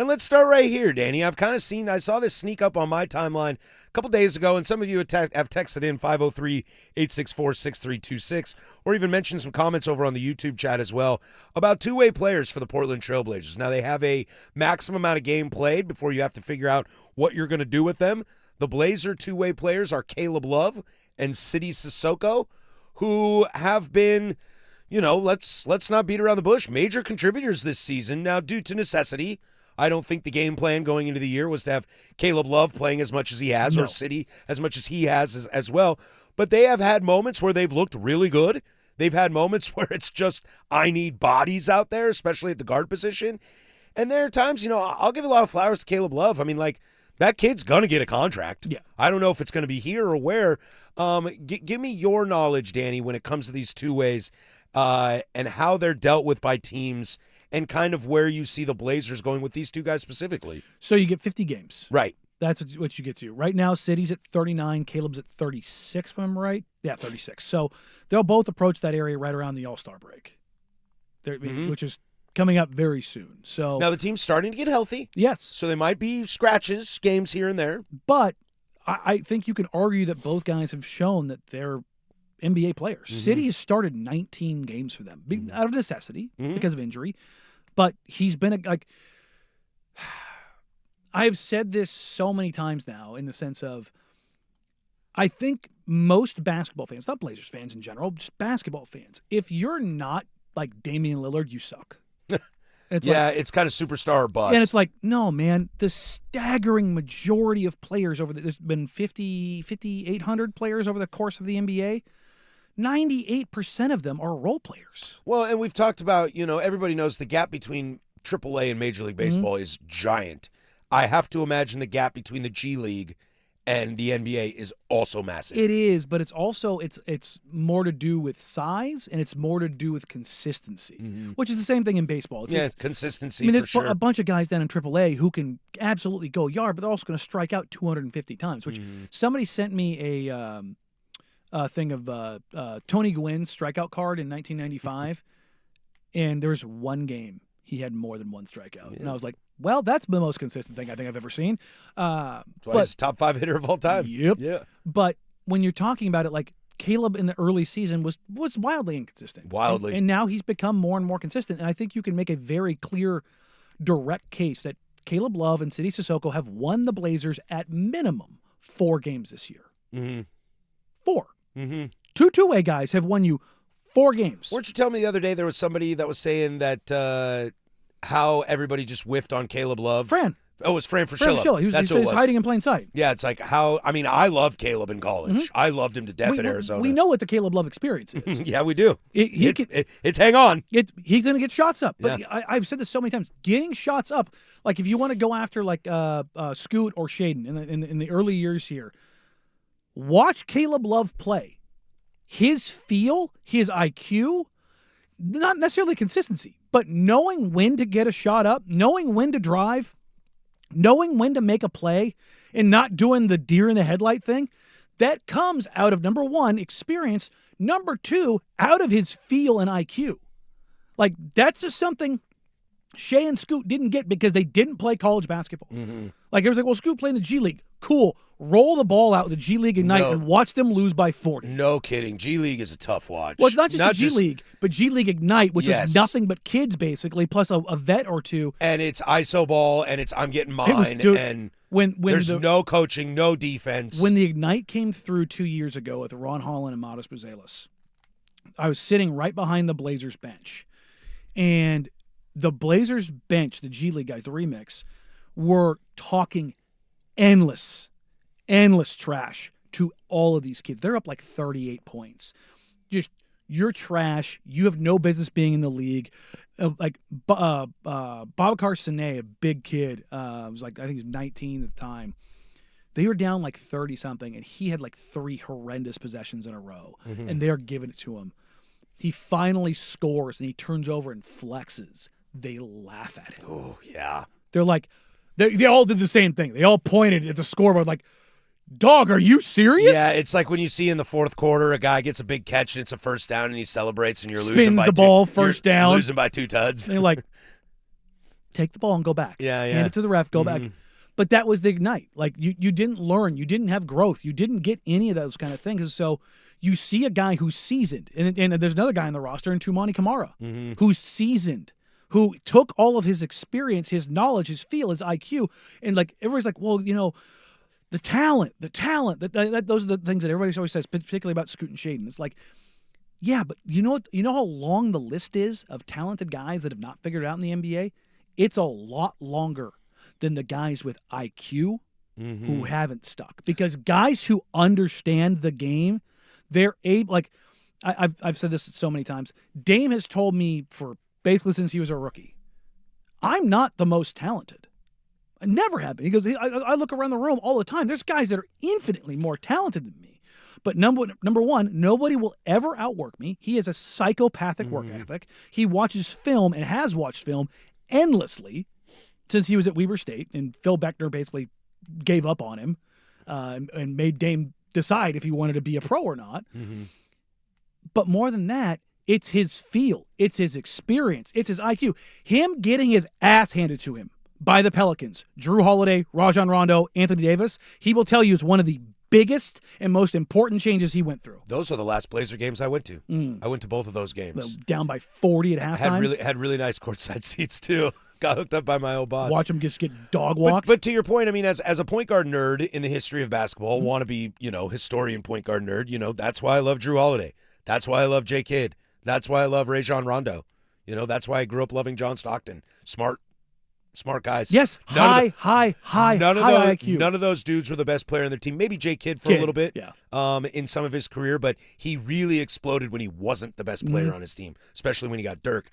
And let's start right here, Danny. I saw this sneak up on my timeline a couple days ago, and some of you have texted in 503-864-6326, or even mentioned some comments over on the YouTube chat as well about two-way players for the Portland Trailblazers. Now, they have a maximum amount of game played before you have to figure out what you're going to do with them. The Blazer two-way players are Caleb Love and Sidy Cissoko, who have been, let's not beat around the bush, major contributors this season. Now, due to necessity, I don't think the game plan going into the year was to have Caleb Love playing as much as he has, or Sidy as much as he has as well. But they have had moments where they've looked really good. They've had moments where it's just, I need bodies out there, especially at the guard position. And there are times, I'll give a lot of flowers to Caleb Love. I mean, that kid's going to get a contract. Yeah. I don't know if it's going to be here or where. Give me your knowledge, Danny, when it comes to these two ways and how they're dealt with by teams and kind of where you see the Blazers going with these two guys specifically. So you get 50 games. Right. That's what you get to. Right now, Sidy's at 39, Caleb's at 36, if I'm right. Yeah, 36. So they'll both approach that area right around the All-Star break, which is coming up very soon. So now the team's starting to get healthy. Yes. So they might be scratches, games here and there. But I think you can argue that both guys have shown that they're NBA players. Sidy has started 19 games for them out of necessity because of injury. But he's been I've said this so many times now in the sense of I think most basketball fans, not Blazers fans in general, just basketball fans, if you're not like Damian Lillard, you suck. It's kind of superstar or bust. And it's like, no, man, the staggering majority of players there's been 5,800 players over the course of the NBA. 98% of them are role players. Well, and we've talked about, everybody knows the gap between AAA and Major League Baseball is giant. I have to imagine the gap between the G League and the NBA is also massive. It is, but it's also it's more to do with size and it's more to do with consistency, which is the same thing in baseball. It's consistency. I mean, there's for sure. a bunch of guys down in AAA who can absolutely go yard, but they're also going to strike out 250 times. Which somebody sent me a thing of Tony Gwynn's strikeout card in 1995, and there's one game he had more than one strikeout, and I was like, well, that's the most consistent thing I think I've ever seen. That's why he's top 5 hitter of all time. Yep. Yeah. But when you're talking about it, like Caleb in the early season was wildly inconsistent. Wildly. And now he's become more and more consistent. And I think you can make a very clear, direct case that Caleb Love and Sidy Cissoko have won the Blazers at minimum 4 games this year. 4. Two two-way guys have won you 4 games. Weren't you telling me the other day there was somebody that was saying that how everybody just whiffed on Caleb Love? Fran. Oh, it was Fran Fraschilla. He was hiding in plain sight. Yeah, it's like I loved Caleb in college. I loved him to death at Arizona. We know what the Caleb Love experience is. Yeah, we do. It's hang on. He's going to get shots up. But I've said this so many times. Getting shots up, like if you want to go after like Scoot or Shaden in the early years here, watch Caleb Love play. His feel, his IQ, not necessarily consistency, but knowing when to get a shot up, knowing when to drive, knowing when to make a play, and not doing the deer in the headlight thing, that comes out of, number one, experience, number 2, out of his feel and IQ. Like, that's just something Shea and Scoot didn't get because they didn't play college basketball. Like, it was like, well, Scoot played in the G League. Cool. Roll the ball out with the G League Ignite and watch them lose by 40. No kidding. G League is a tough watch. Well, it's not just the G League, but G League Ignite, which was nothing but kids, basically, plus a vet or two. And it's ISO ball, and it's I'm getting mine, and when there's no coaching, no defense. When the Ignite came through 2 years ago with Ron Holland and Modest Buzelis, I was sitting right behind the Blazers bench. And the Blazers bench, the G League guys, the remix, were talking endless trash to all of these kids. They're up like 38 points. Just, you're trash. You have no business being in the league. Babacar Sane, a big kid, was like, I think he was 19 at the time. They were down like 30-something, and he had like 3 horrendous possessions in a row, and they're giving it to him. He finally scores, and he turns over and flexes. They laugh at him. Oh, yeah. They're like, they all did the same thing. They all pointed at the scoreboard like, dog, are you serious? Yeah, it's like when you see in the fourth quarter a guy gets a big catch and it's a first down and he celebrates and you're losing by Spins the ball, first down. Losing by 2 tuds. And you're like, take the ball and go back. Yeah. Hand it to the ref, go back. But that was the ignite. Like you didn't learn, you didn't have growth, you didn't get any of those kind of things. So you see a guy who's seasoned, and there's another guy on the roster in Tumani Kamara who's seasoned, who took all of his experience, his knowledge, his feel, his IQ, and like everybody's like, well, the talent. Those are the things that everybody always says, particularly about Scoot and Shaden. It's like, yeah, but you know what? You know how long the list is of talented guys that have not figured it out in the NBA? It's a lot longer than the guys with IQ who haven't stuck. Because guys who understand the game, they're able. Like I've said this so many times. Dame has told me for basically since he was a rookie, I'm not the most talented. I never have been. He goes, I look around the room all the time. There's guys that are infinitely more talented than me. But number one, nobody will ever outwork me. He has a psychopathic work ethic. He watches film and has watched film endlessly since he was at Weber State. And Phil Beckner basically gave up on him and made Dame decide if he wanted to be a pro or not. But more than that, it's his feel. It's his experience. It's his IQ. Him getting his ass handed to him by the Pelicans, Drew Holiday, Rajon Rondo, Anthony Davis, he will tell you is one of the biggest and most important changes he went through. Those are the last Blazer games I went to. I went to both of those games. Down by 40 at halftime. Had really nice courtside seats too. Got hooked up by my old boss. Watch him just get dog walked. But to your point, I mean, as a point guard nerd in the history of basketball, wannabe, historian point guard nerd, that's why I love Drew Holiday. That's why I love J. Kidd. That's why I love Rajon Rondo. That's why I grew up loving John Stockton. Smart guys. Yes, high IQ. None of those dudes were the best player on their team. Maybe J. Kidd for a little bit in some of his career, but he really exploded when he wasn't the best player on his team, especially when he got Dirk.